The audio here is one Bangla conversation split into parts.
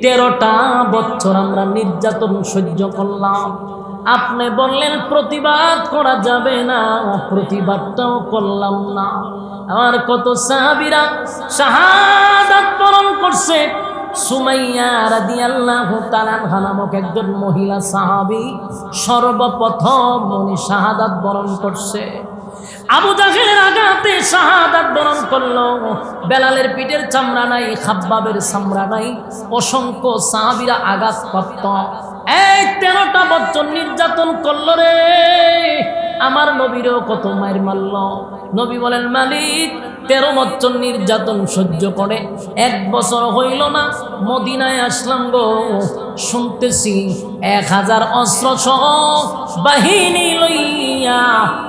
13টা বছর আমরা নির্যাতন সহ্য করলাম। আপনি বললেন প্রতিবাদ করা যাবে না, প্রতিবাদটাও করলাম না। আমার কত সাহাবীরা শাহাদাত বরণ করছে। সুমাইয়া রাদিয়াল্লাহু তাআলা আনহা নামক একজন মহিলা সাহাবী সর্বপ্রথম উনি শাহাদাত বরণ করছে। আবু জাহেলের আঘাতে শাহাদাত বরণ করলো। বেলালের পিঠের চামড়া নাই, খাব্বাবের চামড়া নাই, অসংখ্য সাহাবীরা আঘাতপ্রাপ্ত। এই 13টা বছর নির্যাতন করলো রে। আমার নবীরও কত মায়ের মারল। নবী বলেন, মালিক 13 বছর নির্যাতন সহ্য করে 1 বছর হইল না, মদিনায় আসলাম গো। শুনতেছি 1000 অস্ত্র সহ বাহিনী লইয়া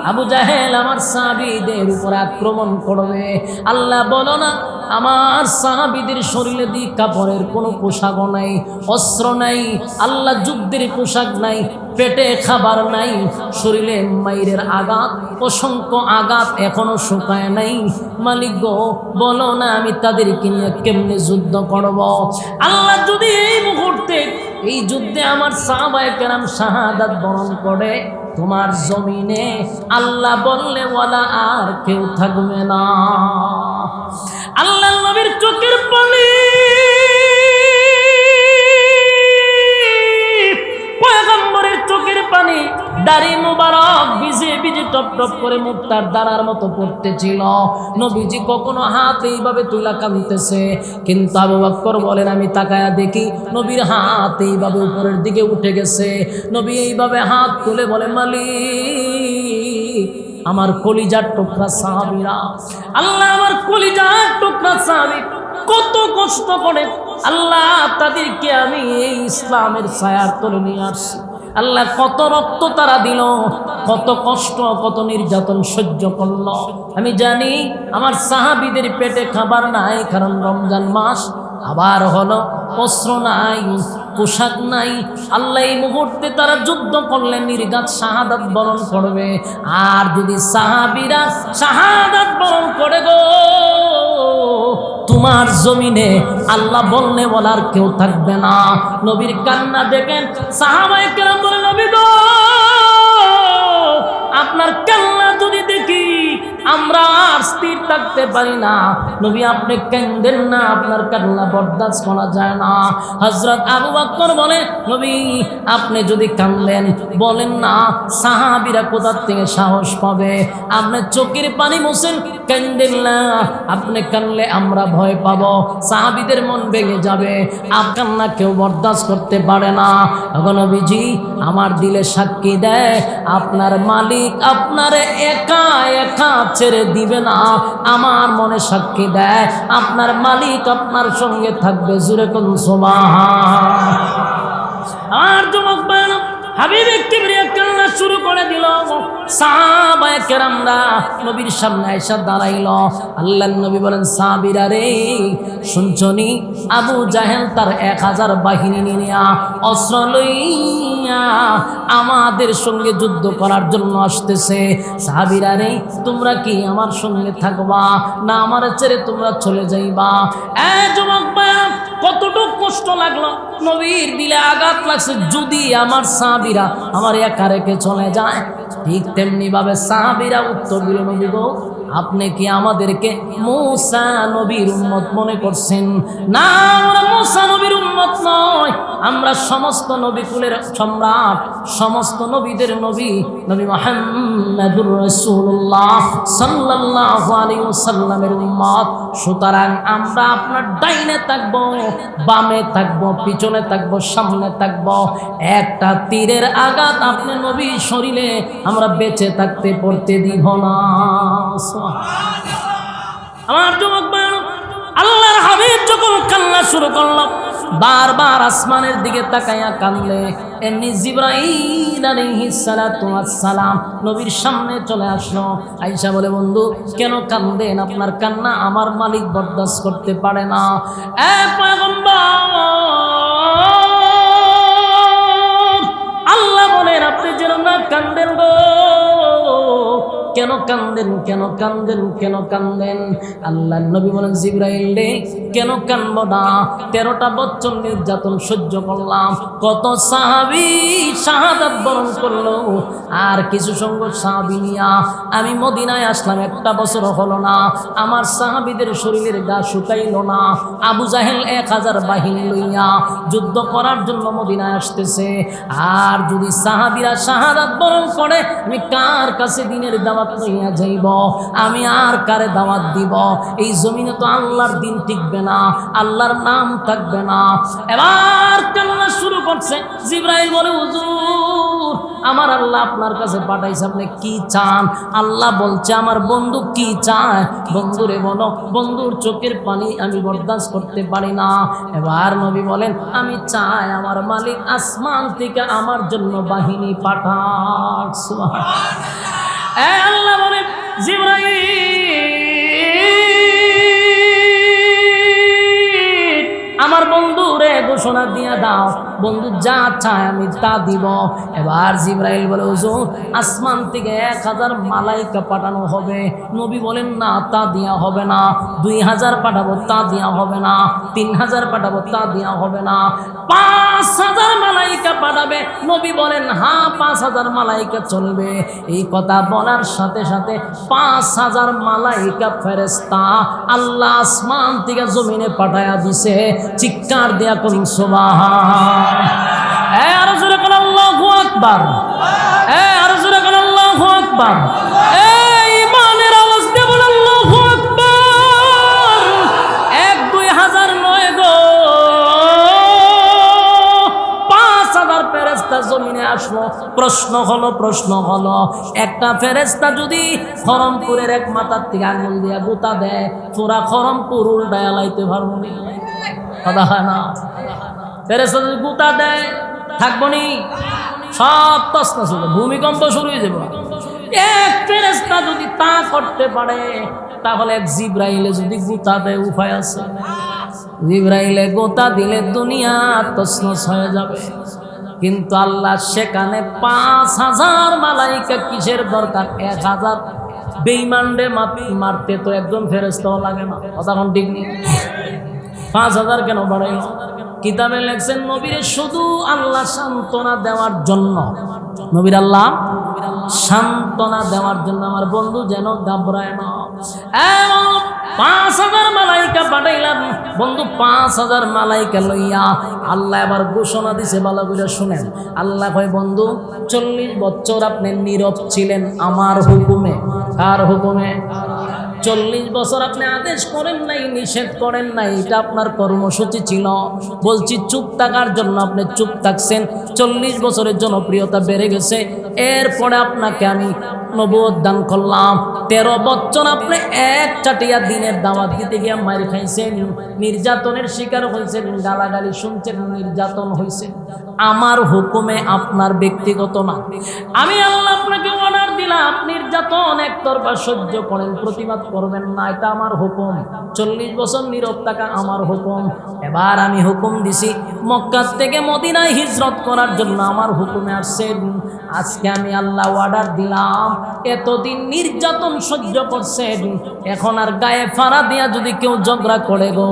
আবু জাহেল আমার সাহাবীদের উপর আক্রমণ করবে। আল্লাহ বলো না, আমার সাহাবীদের শরীরে দি কাপড়ের কোনো পোশাক নাই, অস্ত্র নাই, আল্লাহ যুদ্ধের পোশাক নাই, পেটে খাবার নাই, শরীরে মাইরের আঘাত, অসংখ্য আঘাত এখনো শুকায় নাই। মালিক গো, বলো না আমি তাদেরকে নিয়ে কেমনে যুদ্ধ করব। আল্লাহ যদি এই মুহূর্তে এই যুদ্ধে আমার সাহাবায়ে কেরাম শাহাদাত বরণ করে, তোমার জমিনে আল্লাহ বললে ওয়ালা আর কেউ থাকবে না। আল্লাহ নবীর চোখের পানি, পয়গম্বরের চোখের পানি, দাড়ি মুবারক ভিজে ভিজে টপ টপ করে মুক্তার দাঁড়ার মতো পড়তেছিল। নবীজি কখনো হাত এইভাবে তুলা কাঁদতেছে, কিন্তু আবু বকর বলেন আমি তাকায়া দেখি নবীর হাত এইভাবে উপরের দিকে উঠে গেছে। নবী এইভাবে হাত তুলে বলে, মালিক আমার কলিজার টুকরা সাহাবীরা, আল্লাহ আমার কলিজার টুকরা সাহাবী কত কষ্ট করে আল্লাহ তাদেরকে আমি এই ইসলামের ছায়ার তলে নিয়ে আসছি। আল্লাহ কত রক্ত তারা দিল, কত কষ্ট, কত নির্যাতন সহ্য করলো। আমি জানি আমার সাহাবীদের পেটে খাবার নাই, কারণ রমজান মাস। আবার হলো অস্ত্র নাই, পোশাক নাই। আল্লাহ এই মুহূর্তে তারা যুদ্ধ করলে নির্ঘাত শাহাদাত বরণ করবে। আর যদি সাহাবীরা শাহাদাত বরণ করে গো, তোমার জমিনে আল্লাহ বললে বলার কেউ থাকবে না। নবীর কান্না দেখেন, সাহাবায়ে কেরাম বলে, নবী গো আপনার কান্না যদি দেখি আমরা আর স্থির থাকতে পারি না। নবী আপনি কাঁদেন না, আপনার কান্না বরদাস্ত করা যায় না। হযরত আবু বকর বলে, নবী আপনি যদি কাঁদেন বলেন না, সাহাবীরা কোথা থেকে সাহস পাবে? আপনি চোখের পানি মুছেন, কাঁদেন না। আপনি কাঁদলে আমরা ভয় পাবো, সাহাবীদের মন ভেঙে যাবে। আপনার কান্না কেউ বরদাস্ত করতে পারে না। তখন নবীজি আমার দিলে সাক্ষী দেয়, আপনার মালিক আপনার একা একা ছেড়ে দিবে না। আমার মনে সাক্ষী দেয়, আপনার মালিক আপনার সঙ্গে থাকবে। জোরে কোন সুবহান। আর যুবক ভাইরা, হাবিবে কিবরিয়া কান্না শুরু করে দিল। সাহাবায়ে কেরামরা নবীর সামনে এসে দাঁড়াইল। আল্লাহর নবী বলেন, সাহাবীরা রে শুনছনি, আবু জাহেল তার 1000 বাহিনী নিয়া অস্ত্র লইয়া আমাদের সঙ্গে যুদ্ধ করার জন্য আসতেছে। সাহাবীরা রে তোমরা কি আমার সঙ্গে থাকবা না আমার ছেড়ে তোমরা চলে যাইবা? যুবক ভাইরা, কতটুকু কষ্ট লাগলো, নবীর দিলে আঘাত লাগছে। যদি আমার সাহাবীরা আমার একা রেখে চলে যায়, ঠিক তেমনি ভাবে সাহাবীরা উত্তর দিল, নবী গো আপনি কি আমাদেরকে মূসা নবীর উম্মত মনে করছেন? না, আমরা মূসা নবীর উম্মত নয়, আমরা সমস্ত নবী কুলের সম্রাট, সমস্ত নবীদের নবী, নবী মুহাম্মদুর রাসূলুল্লাহ সাল্লাল্লাহু আলাইহি ওয়াসাল্লামের উম্মত। সুতরাং আমরা আপনার ডাইনে থাকবো, বামে থাকবো, পিছনে থাকবো, সামনে থাকবো। একটা তীরের আঘাত আপনি নবীর শরীরে আমরা বেঁচে থাকতে পড়তে দিব না। আমার যুবক ভাই, আল্লাহর হাবিব যখন কান্না শুরু করলো, বারবার আসমানের দিকে তাকাইয়া কাঁদলে, এমনি জিবরাইল আলাইহিস সালাতু ওয়াস সালাম নবীর সামনে চলে আসলো। আয়েশা বলে, বন্ধু কেন কাঁদেন? আপনার কান্না আমার মালিক বরদাস্ত করতে পারে না। পয়গম্বর, আল্লাহ বলেন আপনি যেন না কাঁদেন গো, কেন কান্দেন, কেন কান্দেন, কেন কান্দেন? আল্লাহর নবী বলেন, জিবরাইল রে কেন কানব না, 13টা বছর নির্যাতন সহ্য করলাম, কত সাহাবী শাহাদাত বরণ করলো, আর কিছু সংখ্যক সাহাবী নিয়া আমি মদিনায় আসলাম, 1টা বছর হলো না, আমার সাহাবীদের শরীরের গা শুকাইল না। আবু জাহেল 1000 বাহিনী লইয়া যুদ্ধ করার জন্য মদিনায় আসতেছে, আর যদি সাহাবীরা শাহাদাত বরণ করে আমি কার কাছে দিনের দাওয়াত লইয়া যাইব, আমি আর কারে দাওয়াত দিব? এই জমিনে তো আল্লাহর দিন টিকবে না, আল্লাহর নাম থাকবে না। এবার কান্না শুরু করছে। জিবরাইল বলে, হুজুর আমার আল্লাহ আপনার কাছে পাঠাইছে, আপনি কি চান? আল্লাহ বলছে আমার বন্ধু কি চায়, বন্ধুরে বলো। বন্ধুর চোখের পানি আমি বরদাস্ত করতে পারি না। এবার নবী বলেন, আমি চাই আমার মালিক আসমান থেকে আমার জন্য বাহিনী পাঠাক। সুবহানাল্লাহ। আল্লাহ বলে, জিবরাইল আমার বন্ধুরে ঘোষণা দিয়া দাও, বন্ধু যা চায় আমি তা দিব। এবার জিবরাইল বলে, হুজুর আসমান থেকে 1000 মালাইকা পাঠানো হবে। নবী বলেন, না তা দেওয়া হবে না, 2000 পাঠাবো, তা দেওয়া হবে না, 3000 পাঠাবো, তা দেওয়া হবে না, 5000 মালাইকা পাঠাবে। নবী বলেন, হ্যাঁ 5000 মালাইকা চলবে। এই কথা বলার সাথে সাথে 5000 মালাইকা ফেরেশতা আল্লাহ আসমান থেকে জমিনে পাঠায়া দিছে। চিৎকার দেয়া করুন সুবহানাল্লাহ। আরো জোরে বলেন আল্লাহু আকবার। আরো জোরে বলেন আল্লাহু আকবার। ঈমানের আওয়াজ দিয়ে বলেন আল্লাহু আকবার। 1-2000 নয় গো, 5000 ফেরেশতা জমিনে আসলো। প্রশ্ন হলো একটা ফেরেশতা যদি খরমপুরের এক মাথার থেকে আঙুল দিয়া গুতা দেয়, পুরা খরমপুর উল্টায় লাইতে পারবো না। কথা হয় না? ফেরেশতা যদি গুতা দেয় থাকবো নি, সব তছনছ হয়ে যাবে, ভূমিকম্প শুরু হয়ে যাবে। এক ফেরেশতা যদি তা করতে পারে, তাহলে এক জিবরাইলে যদি গুতা দেয় উপায় আছে? জিবরাইলে গোতা দিলে দুনিয়া তছনছ হয়ে যাবে। কিন্তু আল্লাহ সেখানে 5000 মালাইকা কিসের দরকার? 1000 বেঈমানরে মারতে তো একজন ফেরেশতাও লাগে না। কথা কোন ঠিক নেই? 5000 কেন বাড়াইল? কিতাবে লেখছেন নবীরে শুধু আল্লাহ সান্ত্বনা দেওয়ার জন্য, নবীর আল্লাহ সান্ত্বনা দেওয়ার জন্য, আমার বন্ধু যেন ঘাবড়ায় না। 5000 মালাইকা পাঠাইলাম। বন্ধু 5000 মালাইকা লইয়া আল্লাহ এবার ঘোষণা দিছে, ভালো করে শুনেন। আল্লাহ কয়, বন্ধু 40 বছর আপনি নীরব ছিলেন আমার হুকুমে। কার হুকুমে? 40 বছর আপনি আদেশ করেন নাই, নিষেধ করেন নাই, এটা আপনার কর্মসূচি ছিল। বলছি চুপ থাকার জন্য আপনি চুপ থাকছেন। 40 বছরের জনপ্রিয়তা বেড়ে গেছে। এরপরে আপনাকে আমি নবুয়ত দান করলাম। 13 বছর আপনি এক চাটিয়া দিনের দাওয়াত দিতে গিয়ে মার খাইছেন, নির্যাতনের শিকার হয়েছেন, গালাগালি শুনছেন, নির্যাতন হয়েছে। আমার হুকুমে, আপনার ব্যক্তিগত না। আমি আল্লাহ আপনাকে অর্ডার দিলাম, নির্যাতন একতরফা সহ্য করেন, প্রতিবাদ করবেন না, এটা আমার হুকুম। 40 বছর নীরব থাকা আমার হুকুম। এবার আমি হুকুম দিছি মক্কা থেকে মদিনায় হিজরত করার জন্য, আমার হুকুমে আসছেন। আজকে আমি আল্লাহ অর্ডার দিলাম, এতদিন নির্যাতন সহ্য করছেন, এখন আর গায়ে ফাড়া দিয়া যদি কেউ ঝগড়া করে গো,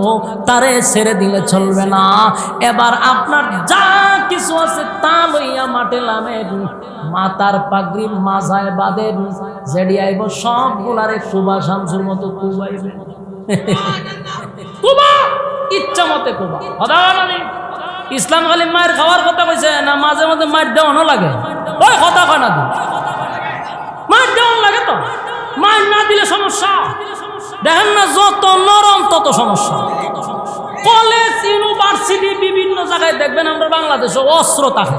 তারে ছেড়ে দিলে চলবে না। এবার আপনার যা কিছু আছে তা লইয়া মাঠে নামেন, মাতার পাগড়ি মাথায় বাঁধেন, জেডি আইব সবগুলারে কুবা শামসুর মতো কুবাইবে। কুবা ইচ্ছা মতে কুবা। ইসলাম খালি মায়ের খাওয়ার কথা কইছে না, মাঝে মধ্যে মায়ের দেওয়ানো লাগে। ওই কথা কয় না, মায়ের দেওয়ান লাগে তো, মায়ের না দিলে সমস্যা। দেখেন না, যত নরম তত সমস্যা। কলেজ ইউনিভার্সিটি বিভিন্ন জায়গায় দেখবেন আমরা বাংলাদেশে অস্ত্র থাকে,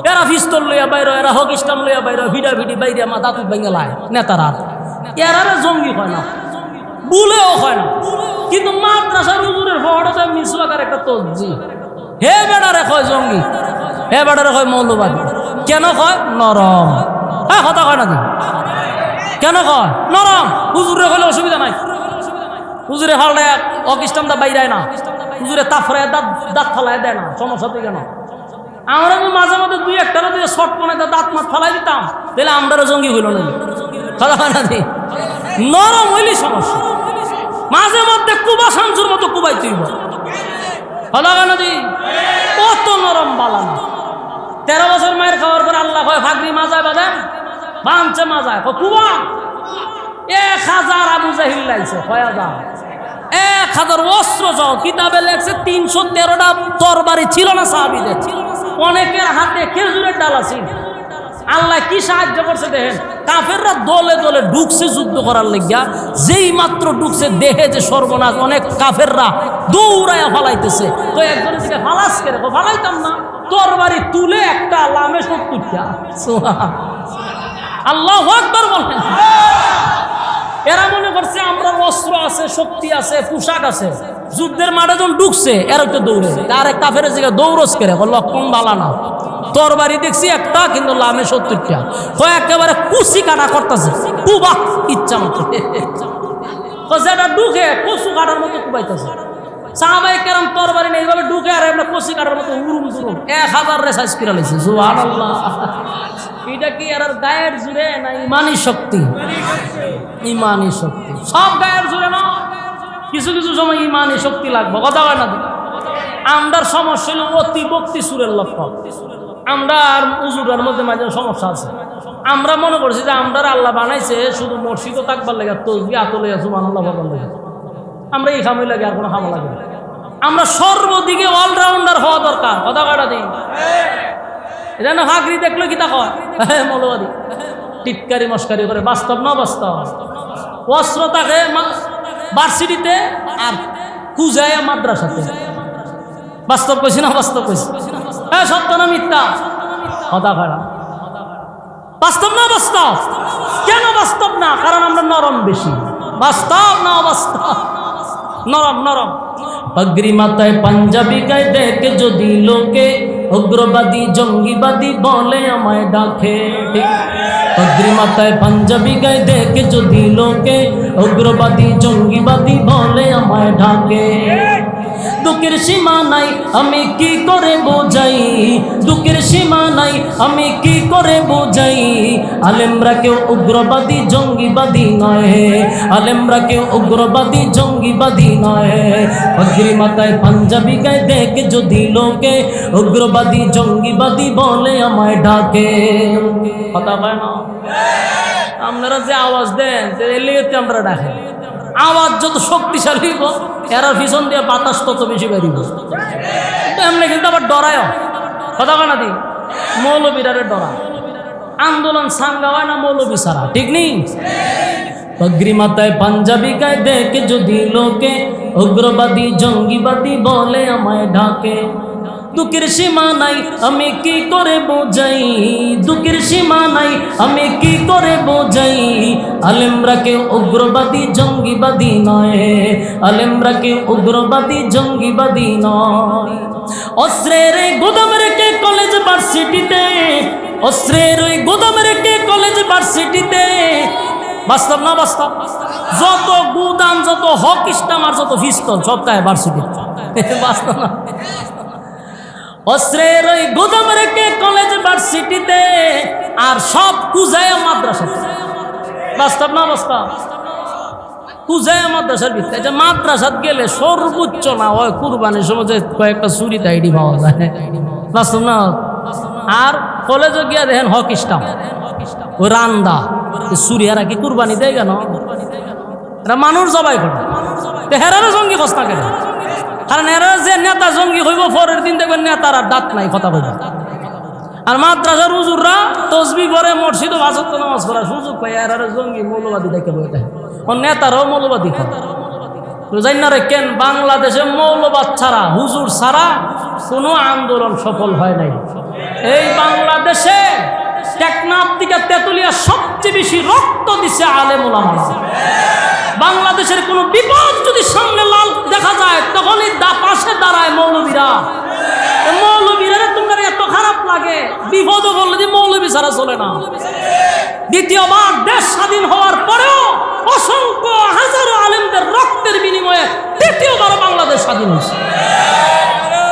এরা পিস্তল লইয়া বাইরে, এরা হক ইসলাম লইয়া বাইরে, ভিডা ভিডি বাইরে মাথা তুই ভেঙে লাই নেতারা। এরা জঙ্গি হয় না, বুলেও হয় না। কিন্তু মাদ্রাসার হুজুরের ফটো মিসওয়াকার একটা তসজি, হে বেড়ারে কয় জঙ্গি, হে বেড়ারে কয় মৌলবাদী। কেন কয়? নরম। হ্যাঁ কথা কয় না দিন, কেন কয় নরম? হুজুরে কইলে অসুবিধা নাই, হুজুরে ফাল্টায় হক ইসলামটা বাইরায় না, হুজুরে তাফরায় দাঁত ফালাই দেয় না, সমস্যা তুই কেন? আমরা মাঝে মাঝে 2-1টা দিয়ে শর্ট পনে দাঁত মাত ফালাই দিতাম, তাহলে আমরাও জঙ্গি হইল না। কথা হয় না? নরম হইলি সমস্যা, মাঝে মধ্যে কুবা শামসুর মতো কুবাই তুইব, কথা হয় না? কত নরম বালা না। 13 বছর মায়ের খাওয়ার পর আল্লাহ কয় ফাগরি মাজায় বাঁধেন, বাঁধছে মাজায় কুবা 1000 আবু জাহিল লাগছে, 1000 অস্ত্র সহ। কিতাবে লেখছে 313টা তরবারি ছিল না সাহাবীদের, অনেকের হাতে খেজুরের ডালা ছিল। আল্লাহ কি সাহায্য করছে দেখেন, কাফেররা দলে দলে ঢুকছে যুদ্ধ করার লাগিয়া, যেই মাত্র ঢুকছে দেহে যে সর্বনাশ, অনেক কাফেররা দৌড়াইয়া ফালাইতেছে। তো একজন থেকে ফালাস করে ফালাইতাম না, তরবারি তুলে একটা লামে 70টা। আল্লাহু আকবার বলেন। এরা মনে করছে আমরা অস্ত্র আছে, শক্তি আছে, পোশাক আছে, যুদ্ধের মাঠে যখন ঢুকছে এরা একটু দৌড়ে, আর এক কাফের জায়গায় দৌড়স করে লক্ষণ বালা না। তরবারি দেখছি একটা, কিন্তু লামে 70টা। একেবারে কুচি কাটা করতেছে, কুবা ইচ্ছা মতো, যেটা ঢুকে কচু কাটার মতো কুবাইতেছে। সাহাবায়ে কেরাম তরবারি নেই, এইভাবে ঢুকে আর আমরা কচি কাটার মতো উরুম দুরুম 1000 রেসাইজ করে লাইছে। সুবহানাল্লাহ। এটা কি আর গায়ের জুড়ে না ইমানি শক্তি? ইমানি শক্তি সব গায়ের জুড়ে না, কিছু কিছু সময় ইমানি শক্তি লাগবে, কথা হয় না? আমরার সমস্যা হলো অতি ভক্তি সুরের লক্ষণ। আমরা আর উজুরের মধ্যে মাঝে সমস্যা আছে। আমরা মনে করছি যে আমরা আল্লাহ বানাইছে শুধু মসজিদও থাকবার লাগে, তসবিহ আতলে সুবহানাল্লাহ বলার লাগে। আমরা এই খামই লাগে, আর কোনো খামা লাগে না। আমরা সর্বদিকে অলরাউন্ডার হওয়া দরকার, কথা কাটা দিই। এটা না ফাগরি দেখলো কি তা কয় মৌলবাদী, টিটকারি মস্কারি করে। বাস্তব না বাস্তব? অস্ত্র থাকে ভার্সিটিতে আর কুজায়া মাদ্রাসাতে। বাস্তব কইছি না বাস্তব কইছি? হ্যাঁ, সত্য না মিথ্যা? কথা খাড়া। বাস্তব না বাস্তব? কেন বাস্তব না? কারণ আমরা নরম বেশি। বাস্তব না অবাস্তব? নরম নরম। পাগড়ি মাথায় পাঞ্জাবি গায়ে দেখে যদি লোকে উগ্রবাদী জঙ্গিবাদী বলে আমায় ডাকে। পাগড়ি মাথায় পাঞ্জাবি গায়ে দেখে যদি লোকে উগ্রবাদী জঙ্গিবাদী বলে আমায় ডাকে। দুঃখের সীমা নাই আমি কি করে বোঝাই, দুঃখের সীমা নাই আমি কি করে বোঝাই। আলেমরা কেউ উগ্রবাদী জঙ্গিবাদী নয়, আলেমরা কেউ উগ্রবাদী জঙ্গিবাদী নয়। পাগড়ি মাথায় পাঞ্জাবি গায়ে দেখে যদি লোকে উগ্রবাদী জঙ্গিবাদী বলে আমায় ডাকে। কথা কয় না? আপনারা যে আওয়াজ দেন এলিয়েতে আমরা ডাকে। আওয়াজ যত শক্তিশালী হইব এরা পিছন দিয়ে বাতাস তত বেশি বেরিব। এমনি কিন্তু আবার ডরায়, কথা কয় না? দি মৌলবীরারে ডরায়। আন্দোলন সাঙ্গা হয় না মৌলবী ছাড়া, ঠিক নেই? পাগড়ি মাথায় পাঞ্জাবি গায়ে দেখে যদি লোকে উগ্রবাদী জঙ্গিবাদী বলে আমায় ঢাকে। দুঃখের সীমা নাই আমি কি করে বোঝাই, দুঃখের সীমা নাই আমি কি করে বোঝাই। আলেমরা কেউ উগ্রবাদী জঙ্গিবাদী নয়, আলেমরা কেউ উগ্রবাদী জঙ্গিবাদী নয়। অস্ত্রের গোদাম রেখে কলেজ ভার্সিটিতে, অস্ত্রের ওই গোদাম রেখে কলেজ ভার্সিটিতে। বাস্তব না বাস্তব? যত গুদাম, যত হক ইস্টাম আর যত পিস্তল সব তাই ভার্সিটি। বাস্তব না? অস্ত্রের ওই গোদাম রেখে কলেজ ভার্সিটিতে আর সব কুজায়া মাদ্রাসাতে। বাস্তব না বাস্তব? কুজায়া মাদ্রাসার ভিতরে যে মাদ্রাসাত গেলে সর্বোচ্চ না হয় কুরবানির সময় যে কয়েকটা চুরি তাইডি পাওয়া যায়। বাস্তব না? আর কলেজে গিয়া দেখেন হক ইস্টাম, ওই রান্দা চুরিয়ারা কি কুরবানি দেয় কেন? এরা মানুষ জবাই করে, হেরারও জঙ্গি কস্তা কেন? কারণ এরা যে নেতা জঙ্গি হইব পরের দিন দেখবেন নেতার আর দাঁত নাই, কথা কইব। আর মাদ্রাসার হুজুররা তসবিহ পড়ে মসজিদে পাঁচ ওয়াক্ত নামাজ পড়ার সুযোগ পায়, এরা জঙ্গি মৌলবাদী দেখে বইতে। ও নেতারাও মৌলবাদী করে। জানি না রে কেন বাংলাদেশে মৌলবাদ ছাড়া, হুজুর ছাড়া কোনো আন্দোলন সফল হয় নাই। এই বাংলাদেশে টেকনাফ থেকে তেতুলিয়া সবচেয়ে বেশি রক্ত দিছে আলেম ওলামারা। বাংলাদেশের কোনো বিপদ যদি সামনে লাল দেখা যায় তখনই পাশে দাঁড়ায় মৌলবীরা। মৌলবীরা তোমার এত খারাপ লাগে, বিপদও বললে যে মৌলবী ছাড়া চলে না। দ্বিতীয়বার দেশ স্বাধীন হওয়ার পরেও অসংখ্য হাজারো আলেমদের রক্তের বিনিময়ে তৃতীয়বার বাংলাদেশ স্বাধীন হয়েছে।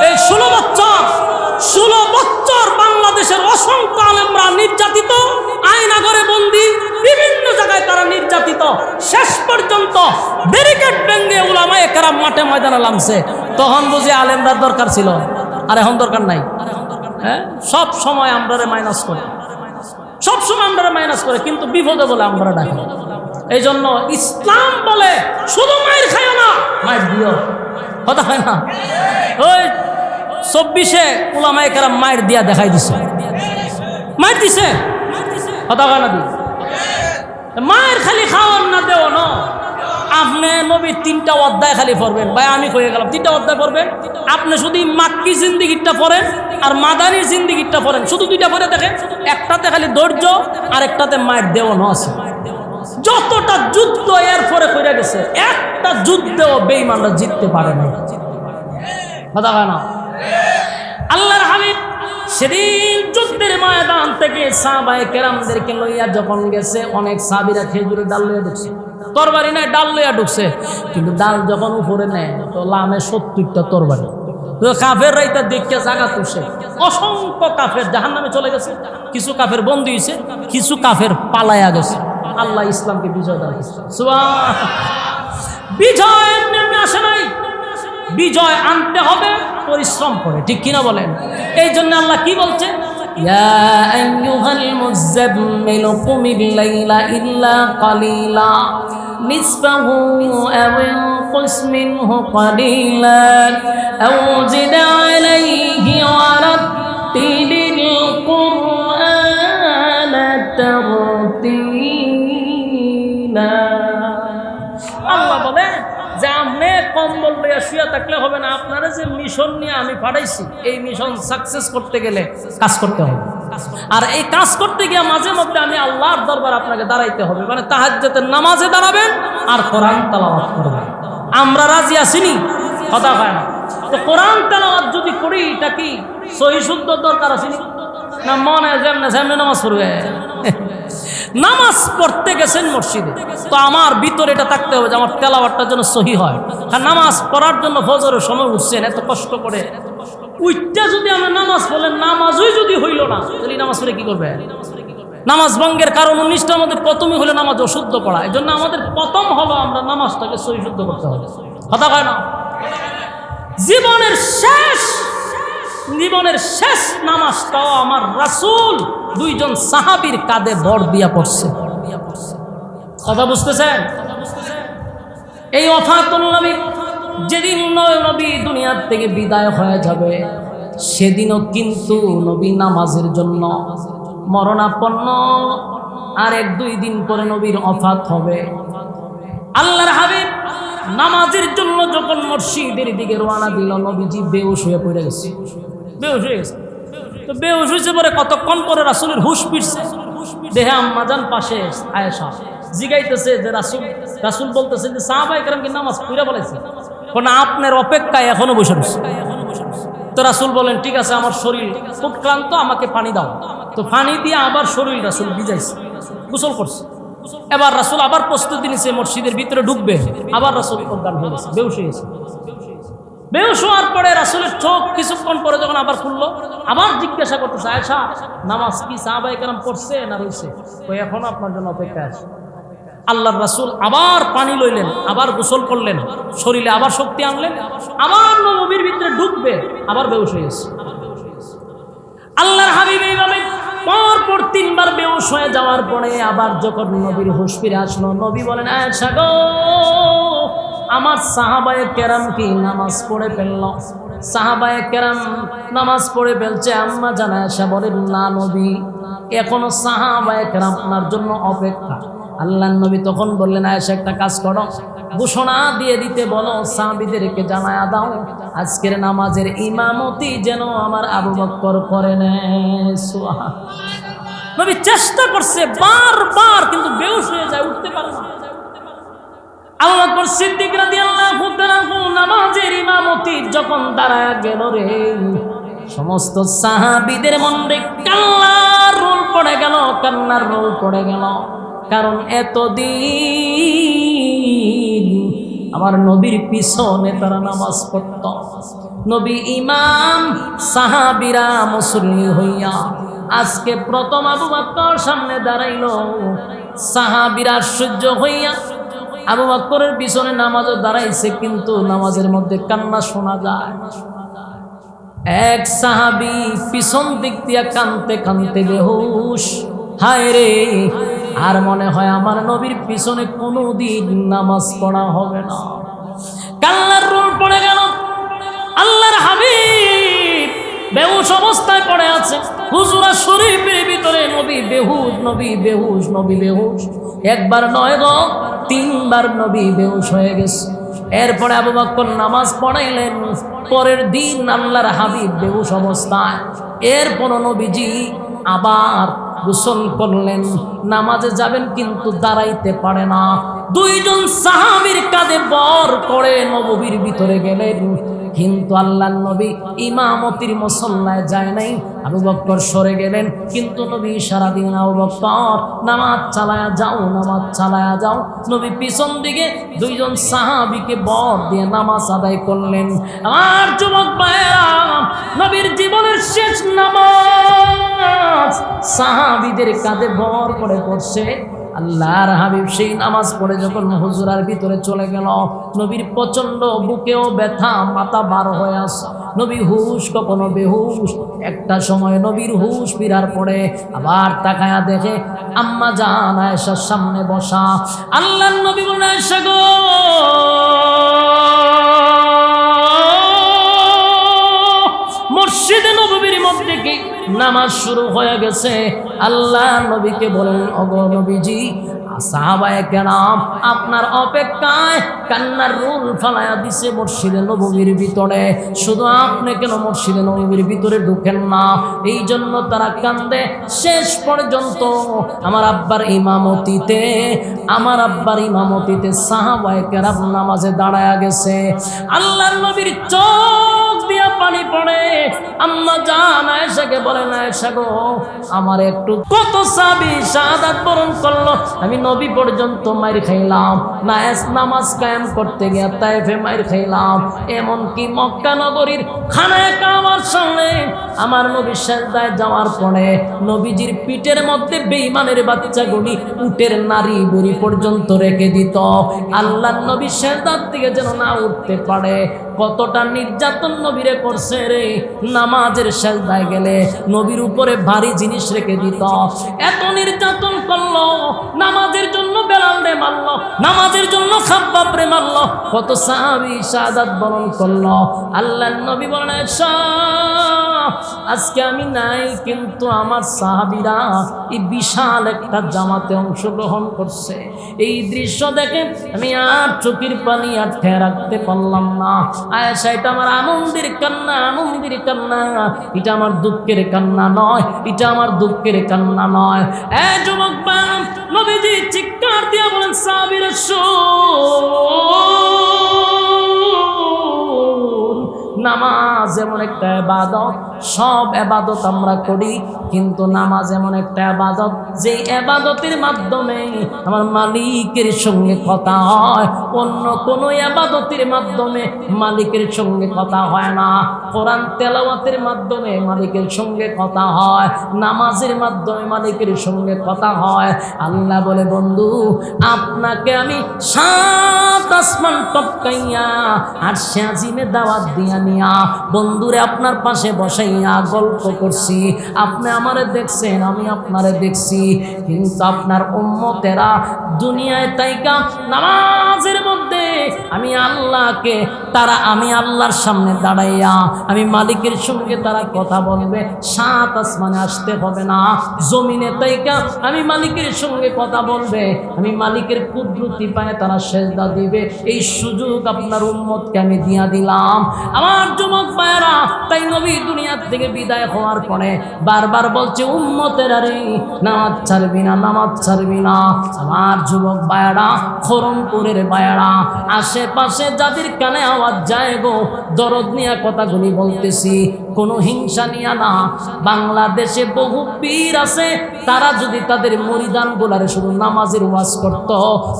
এই 16 বছর বাংলাদেশের অসংখ্য আলেমরা নির্যাতিত, আয়নাঘরে বন্দী, বিভিন্ন জায়গায় ব্যারিকেড ভেঙে উলামায়ে কেরাম মাঠে ময়দানে নামছে, তখন বুঝি আলেমরা দরকার ছিল, আর এখন দরকার নাই। হ্যাঁ, সব সময় আমরারে মাইনাস করে, সব সময় আমরারে মাইনাস করে, কিন্তু বিপদে বলে আমরা ডাকি। এই জন্য ইসলাম বলে শুধু মায়ের খাইও না, মায়ের দিও। কথা হয় না? ওই 24-এ উলামায়ে কেরাম মায়ের দিয়া দেখাই দিছে, মায়ের দিছে। কথা হয় না? মায়ের খালি খাওয়ার না দেও না, আপনি নবীর 3টা অধ্যায় খালি পড়বেন। ভাই আমি কয়ে গেলাম 3টা অধ্যায় পড়বেন। আপনি শুধু মাক্কি জিন্দিগিটা পড়েন আর মাদানির জিন্দিগিটা পড়েন, শুধু 2টা পড়ে দেখেন। একটাতে খালি ধৈর্য আর একটাতে মায়ের দেওয়ানো আছে। যতটা যুদ্ধ এরপরে করে গেছে, একটা যুদ্ধেও বেঈমানরা জিততে পারে না। কথা হয় না? আল্লাহর হাবিব সেদিন যুদ্ধের ময়দান থেকে সাহাবায়ে কেরামদেরকে লইয়া যখন গেছে, অনেক সাহাবীরা খেজুরের ডাল লইয়া ঢুকছে, তরবারি নাই ডাল লইয়া ঢুকছে। কিন্তু ডাল যখন উপরে নেয় তো লামে 70টা তরবারি। কাফের রাইতা দেখে জাগা তুলছে, অসংখ্য কাফের জাহান্নামে চলে গেছে, কিছু কাফের বন্দী হয়েছে, কিছু কাফের পালায়া গেছে। আল্লাহ ইসলামকে বিজয় দান করেছে। সুবহানাল্লাহ। বিজয় এমনি আসে নাই, বিজয় আনতে হবে পরিশ্রম করে, ঠিক কিনা বলেন? এই জন্য আল্লাহ কি বলছে, ইয়া আইয়ুহাল মুযাম্মিল কুমিল লাইলা ইল্লা কালিলা নিসফাহু আও ইনকুস মিনহু কালিলান আও জিদ আলাইহি ওয়া রাত্তিলিল কুরআনা তারতিলা। আল্লাহ বলে যে আপনি কম্বল লইয়া শুয়ে থাকলে হবে না, আপনারা যে মিশন নিয়ে আমি পাঠাইছি, এই মিশন সাকসেস করতে গেলে কাজ করতে হবে। আর এই কাজ করতে গিয়ে মাঝে মধ্যে আমি আল্লাহর দরবার আপনাকে দাঁড়াইতে হবে, মানে তাহাজ্জুদের নামাজে দাঁড়াবেন আর কোরআন তেলাওয়াত করবেন। আমরা রাজি আছিনি? কথা হয় না? তো কোরআন তেলাওয়াত যদি করি, এটা কি সহি শুদ্ধ দরকার আছেনি না? মনে যেমনে যেমনি নামাজ পড়বে। নামাজ পড়তে গেছেন মসজিদে, তো আমার ভিতরে এটা থাকতে হবে যে আমার তেলাওয়াতটা যেন সহি হয়। আর নামাজ পড়ার জন্য ফজরের সময় উঠছেন এত কষ্ট করে, উইটা যদি আমরা নামাজ পড়লেন, নামাজই যদি হইল না, তাহলে নামাজ পড়ে কি করবে? নামাজ ভঙ্গের কারণ 19টার মধ্যে প্রথমই হলো নামাজ অশুদ্ধ করা। এই জন্য আমাদের প্রথম হলো আমরা নামাজটাকে সহি শুদ্ধ করতে হবে। কথা হয় না? জীবনের শেষ নামাজটাও আমার রাসূল 2জন সাহাবীর কাঁধে ভর দিয়া পড়ছে। কথা বুঝতেছেন? এই ওয়াফাতুল নবী, যেদিন নবী দুনিয়ার থেকে বিদায় হয়ে যাবে, সেদিনও কিন্তু নবী নামাজের জন্য মরণাপন্ন। আর 1-2 দিন পরে নবীর ওফাত হবে। আল্লাহর হাবিব নামাজের জন্য যখন মসজিদের দিকে রওনা দিল, নবীজি বেহুশ হয়ে পড়ে গেছে, বেহুশ হয়ে গেছে। তো বেহুশ হয়েছে পরে কতক্ষণ পরে রাসূলের হুশ ফিরছে, দেহে আম্মাজান পাশে আয়েশা জিগাইতেছে যে রাসূল বলতেছে যে সাহাবায়ে কেরাম কি নামাজ পড়ে বলেছে? কোনা আপনার অপেক্ষায় এখনো বসে রয়েছে। তো রাসূল বলেন, ঠিক আছে, আমার শরীর খুব ক্লান্ত, আমাকে পানি দাও। তো পানি দিয়ে আবার শরীর রাসূল ভিজাইছে, গোসল করছে। এবার রাসূল আবার প্রস্তুতি নিছে, মসজিদের ভিতরে ঢুকবে। আবার রাসূল অজ্ঞান হয়ে গেছে, বেহুশ হয়ে গেছে। বেহুশ হওয়ার পরে রাসূলের চোখ কিছুক্ষণ পরে যখন আবার খুললো, আবার জিজ্ঞাসা করতেছে, আয়েশা নামাজ কি সাহাবায়ে কেরাম পড়ছে না রইছে? তো এখন আপনার জন্য অপেক্ষা আছে। আল্লাহর রাসূল আবার পানি লইলেন, আবার গোসল করলেন, শরীরে আবার শক্তি আনলেন, আবার নবীর ভিতরে ঢুকবে, আবার বেহুশ হয়ে গেছে। আল্লাহর হাবিব এইভাবে পরপর 3বার বেহুশ হয়ে যাওয়ার পরে আবার যখন নবীর হুঁশ ফিরে আসলো, নবী বলেন, আয়েশা গো, আমার সাহাবায়ে কেরাম কি নামাজ পড়ে ফেলল? সাহাবায়ে কেরাম নামাজ পড়ে ফেলছে। আম্মা জান আয়েশা বলেন, না নবী, এখনো সাহাবায়ে কেরাম আপনার জন্য অপেক্ষা। আল্লাহর নবী তখন বললেন, আয়েশা একটা কাজ করো, ঘোষণা দিয়ে দিতে বলো, সাহাবীদেরকে জানায়া দাও আজকের নামাজের ইমামতি যেন আমার আবু বকর করে নেয়। সুবহানাল্লাহ। নবী চেষ্টা করছে বারবার, কিন্তু বেহুশ হয়ে যায়, উঠতে পারে না। আবু বকর সিদ্দিক রাদিয়াল্লাহু তাআলা নামাজের ইমামতি যখন দাঁড়ায় গেল রে, সমস্ত সাহাবীদের মনে কান্নার রোল পড়ে গেল, কান্নার রোল পড়ে গেল। কারণ এতদিন আমার নবীর পিছনে তারা নামাজ পড়ত, নবী ইমাম, সাহাবীরা মুসল্লি হইয়া। আজকে প্রথম আবু বকর সামনে দাঁড়াইল, সাহাবীরা আশ্চর্য হইয়া আবু বকরের পিছনে নামাজে দাঁড়াইছে, কিন্তু নামাজের মধ্যে কান্না শোনা যায়। এক সাহাবী পিছন দিক দিয়া কানতে কানতে বেহুশ। হায় রে, আর মনে হয় আমার নবীর পিছনে কোনোদিন নামাজ পড়া হবে না। কান্নার রোল পড়ে গেল। আল্লাহর হাবিব বেহুশ অবস্থায় পড়ে আছে। হুজরা শরীফের ভিতরে নবী বেহুশ, নবী বেহুশ, নবী বেহুশ। একবার নয় গো, তিনবার নবী বেহুশ হয়ে গেছে। এরপরে আবু বকর নামাজ পড়াইলেন। পরের দিন আল্লাহর হাবিব বেহুশ অবস্থায়। এরপর নবীজি আবার গোসল করলেন, নামাজে যাবেন কিন্তু দাঁড়াইতে পারে না। দুইজন সাহাবীর কাঁধে বর করে নববীর ভিতরে গেলেন, কিন্তু আল্লাহর নবী ইমামতির মুসল্লায় যায় নাই। আবু বকর সরে গেলেন, কিন্তু নবী ইশারা দিলেন, আবু বকর নামাজ চালায়া যাও, নামাজ চালায়া যাও। নবী পিছন দিকে দুইজন সাহাবীকে বর দিয়ে নামাজ আদায় করলেন। আমার যুবক ভাইরা, নবীর জীবনের শেষ নামাজ সাহাবীদের কাঁধে বর করে পড়ছে। আল্লাহর হাবিব সেই নামাজ পড়ে যখন হুজরার ভিতরে চলে গেল, নবীর প্রচন্ড বুকেও ব্যথা, মাথা বার হয়ে আসে। নবী হুশ, কখনো বেহুশ। একটা সময় নবীর হুশ ফিরার পরে আবার তাকায়া দেখে আম্মা জান আয়েশার সামনে বসা। আল্লাহর নবী বলেন, আয়েশা গো, মসজিদে নববীর মধ্যে কি নামাজ শুরু হয়ে গেছে? আল্লাহ নবীকে বলেন, ওগো নবীজি, সাহাবায়ে কেরাম আপনার অপেক্ষায় কান্নার রোল ফালায়া দিছে মসজিদে নববীর ভিতরে। শুধু আপনি কেন মসজিদে নববীর ভিতরে ঢুকেন না? এই জন্য তারা কান্দে। শেষ পর্যন্ত আমার আব্বার ইমামতিতে সাহাবায়ে কেরাম নামাজে দাঁড়ায়া গেছে। আল্লাহর নবীর চোখ দিয়া পানি পড়ে। আম্মা জান আয়েশাকে বলেন, আয়েশা গো, আমার একটু কত সাহাবী শাহাদাত বরণ করলো, আমি নবী পর্যন্ত মাইর খাইলাম, নামাজ কায়েম করতে গিয়ে তায়েফে মাইর খাইলাম, এমনকি মক্কা নগরীর খানায়ে কাবার সামনে আমার নবী সিজদায় যাওয়ার পরে নবীজির পিঠের মধ্যে বেঈমানের বাচ্চাগুলি উটের নারী বুড়ি পর্যন্ত রেখে দিত, আল্লাহর নবী সিজদার থেকে যেন না উঠতে পারে। কতটা নির্যাতন নবীরে করছে রে। নামাজের সিজদায় গেলে নবীর উপরে ভারী জিনিস রেখে দিত। এত নির্যাতন করলো, নামাজের জন্য বেলালে মারলো, নামাজের জন্য খাব্বাবরে মারলো, কত সাহাবী শাহাদাত বরণ করলো। আল্লাহর নবী বলেন, আজকে আমি নাই, কিন্তু আমার সাহাবীরা এই বিশাল একটা জামাতে অংশগ্রহণ করছে। এই দৃশ্য দেখে আমি আর চোখের পানি আটকে রাখতে পারলাম না। আয়েশা, এটা আমার আনন্দের কান্না, আনন্দের কান্না, এটা আমার দুঃখের কান্না নয়, এটা আমার দুঃখের কান্না নয়। এই যুবক বাপ, নবীজি চিৎকার দিয়া বলেন, সাহাবীরা নামাজ এমন একটা ইবাদত, সব ইবাদত আমরা করি, কিন্তু নামাজ এমন একটা ইবাদত যে ইবাদতের মাধ্যমে আমার মালিকের সঙ্গে কথা হয়, অন্য কোনো ইবাদতের মাধ্যমে মালিকের সঙ্গে কথা হয় না। কোরআন তেলাওয়াতের মাধ্যমে মালিকের সঙ্গে কথা হয়, নামাজের মাধ্যমে মালিকের সঙ্গে কথা হয়। আল্লাহ বলে, বন্ধু, আপনাকে আমি 7 আসমান টপকাইয়া আর শাজিমে দাওয়াত দিয়া নিয়া বন্ধুরে আপনার পাশে বসাইয়া গল্প করছি। আপনি আমারে দেখছেন, আমি আপনারে দেখছি, কিন্তু আপনার উম্মতেরা দুনিয়ায় তাইকা নামাজের মধ্যে আমি আল্লাহর সামনে দাঁড়াইয়া আমি মালিকের সঙ্গে তারা কথা বলবে। 7 আসমানে আসতে হবে না, জমিনে তাইকা আমি মালিকের সঙ্গে কথা বলবে, আমি মালিকের কুদরতি পায়ে তারা সেজদা দিবে। এই সুযোগ আপনার উম্মতকে আমি দিয়া দিলাম। আমার যুবক ভাইয়েরা, তাই নবী দুনিয়ার থেকে বিদায় হওয়ার পরে বারবার বলছে, উম্মতেরা রে, নামাজ ছাড়বি না, নামাজ ছাড়বি না। আমার যুবক ভাইয়েরা, খরমপুরের ভাইয়েরা, আশেপাশে যাদের কানে আওয়াজ যায় গো, দরদ নিয়ে কথাগুলি বলতেছি, কোনো হিংসা নিয়ে না। বাংলাদেশে বহু পীর আছে, তারা যদি তাদের মুরিদান গুলারে শুধু নামাজের ওয়াজ করত,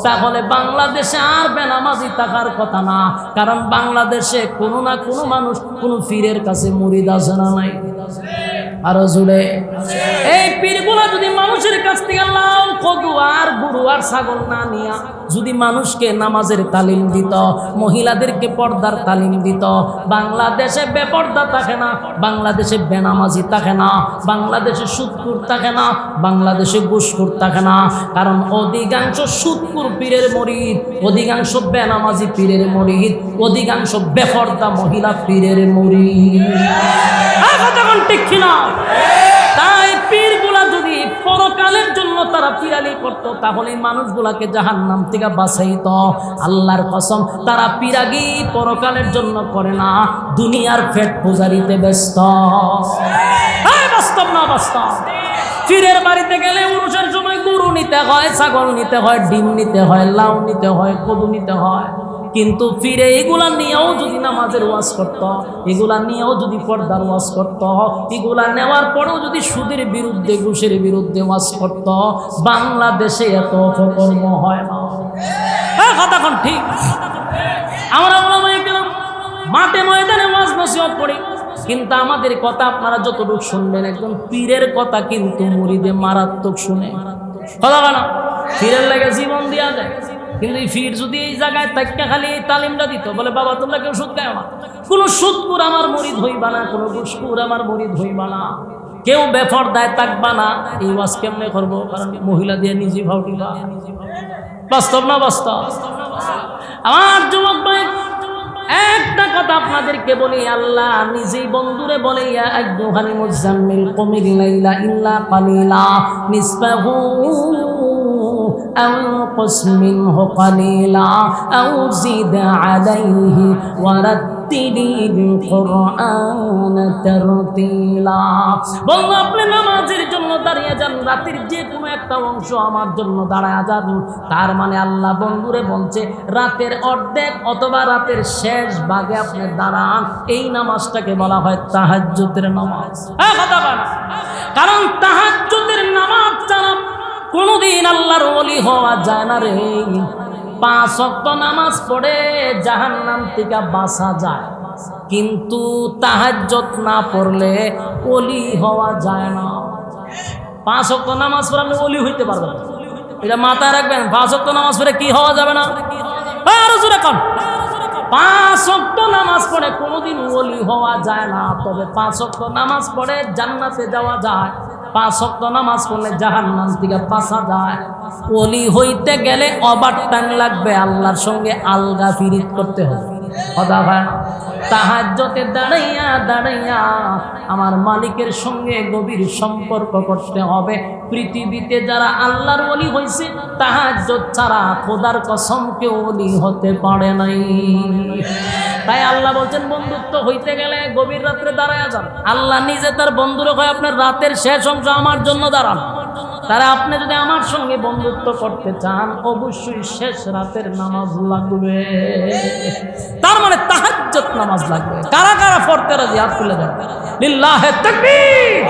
তাহলে বাংলাদেশে আর বেনামাজি থাকার কথা না। কারণ বাংলাদেশে কোনো না কোনো মানুষ কোনো পীরের কাছে মুরিদ আছে না নাই? আরো জুড়ে। এই পীরগুলা যদি মানুষের কাছ থেকে লাউ কদু আর গরু আর ছাগল না নিয়া যদি মানুষকে নামাজের তালিম দিত, মহিলাদেরকে পর্দার তালিম দিত, বাংলাদেশে বেপর্দা থাকে না, বাংলাদেশে বেনামাজি থাকে না, বাংলাদেশে সুদখোর থাকে না, বাংলাদেশে ঘুষখোর থাকে না। কারণ অধিকাংশ সুদখোর পীরের মুরিদ, অধিকাংশ বেনামাজি পীরের মুরিদ, অধিকাংশ বেপর্দা মহিলা পীরের মুরিদ। ঠিক কিনা? তাই পীরগুলা যদি পরকালের জন্য তারা পিরালি করত, তাহলে মানুষগুলাকে জাহান্নাম থেকে বাঁচাইত। আল্লাহর কসম, তারা পিরাগি পরকালের জন্য করে না, দুনিয়ার পেট পূজারিতে ব্যস্ত। বাস্তব না বাস্তব? পীরের বাড়িতে গেলে উরুষের সময় গরু নিতে হয়, ছাগল নিতে হয়, ডিম নিতে হয়, লাউ নিতে হয়, কদু নিতে হয়। কিন্তু ফিরে এগুলা নিয়েও যদি নামাজের ওয়াজ করত, এগুলা নিয়েও যদি পর্দার ওয়াজ করত, এগুলা নেওয়ার পরেও যদি সুদের বিরুদ্ধে ঘুষের বিরুদ্ধে ওয়াজ করত, বাংলাদেশে এত অপকর্ম হয় না। কথা কোন ঠিক? আমরা মাঠে ময়দানে ওয়াজ নসিহত করি, কিন্তু আমাদের কথা আপনারা যতটুকু শুনবেন, একজন পীরের কথা কিন্তু মুরিদে মারাত্মক শুনে। কথা বলা পীরের লাগে জীবন দেওয়া যায়। কিন্তু এই ফির যদি এই জায়গায় তাক্কা খালি এই তালিমটা দিত, বলে বাবা তোমরা কেউ সুদ খাও না, কোনো সুদকুর আমার মুরিদ হইবা না, কোনো ঘুষকুর আমার মুরিদ হইবা না, কেউ বেপরদায় থাকবা না, এই ওয়াজ কেমনে করবো? কারণ মহিলা দিয়ে নিজে ভাউটিবা। বাস্তব না বাস্তব? আমার যুবক ভাই, একটা কথা আপনাদেরকে বলি, আল্লাহ নিজেই বন্ধুরে বলে, ইয়া আইয়ুহাল মুজাম্মিল কুমিল লাইলা ইল্লা কালিলা নিসফাহু আও কুস মিনহু কালিলা আও জিদ আলাইহি ওয়া রাত্তিলিল কুরআন তারতিলা। বললো আপনি নামাজের জন্য দাঁড়িয়ে যান, রাতের যে কোনো একটা অংশ আমার জন্য দাঁড়ায় যান। তার মানে আল্লাহ বন্ধুরে বলছে, রাতের অর্ধেক অথবা রাতের শেষ ভাগে আপনি দাঁড়ান। এই নামাজটাকে বলা হয় তাহাজ্জুদের নামাজ। কারণ তাহাজ্জুদের নামাজ ছাড়া কোনোদিন আল্লাহর ওলি হওয়া যায় না রে। 5 ওয়াক্ত নামাজ পড়ে জাহান্নাম থেকে বাঁচা যায়, কিন্তু তাহাজ্জুদ না পড়লে ওলি হওয়া যায় না। 5 ওয়াক্ত নামাজ পড়ে আপনি ওলি হইতে পারবেন, এটা মাথায় রাখবেন। 5 ওয়াক্ত নামাজ পড়ে কি হওয়া যাবে না? আরো জোরে কোন? 5 ওয়াক্ত নামাজ পড়ে কোনোদিন ওলি হওয়া যায় না, তবে 5 ওয়াক্ত নামাজ পড়ে জান্নাতে যাওয়া যায়। 5 ওয়াক্ত নামাজ পড়লে জাহান্নাম থেকে বাঁচা যায়। ওলি হইতে গেলে ওভার টাইম লাগবে, আল্লাহর সঙ্গে আলগা ফিরিত করতে হবে। কথা হয় না? তাহাজ্জুদে দাঁড়াইয়া দাঁড়াইয়া আমার মালিকের সঙ্গে গভীর সম্পর্ক করতে হবে। পৃথিবীতে যারা আল্লাহর ওলি হয়েছে, তাহাজ্জুদ ছাড়া খোদার কসম কেউ ওলি হতে পারে নাই। তাই আল্লাহ বলছেন, বন্ধুত্ব হইতে গেলে গভীর রাত্রে দাঁড়ায়া যান। আল্লাহ নিজে তার বন্ধুরে কয়, আপনার রাতের শেষ অংশ আমার জন্য দাঁড়ান। তারা আপনি যদি আমার সঙ্গে বন্ধুত্ব করতে চান, অবশ্যই শেষ রাতের নামাজ লাগবে। তার মানে তাহাজ্জুদ নামাজ লাগবে। কারা কারা পড়তে রাজি? হাত তুলে দেন। লিল্লাহি তাকবীর।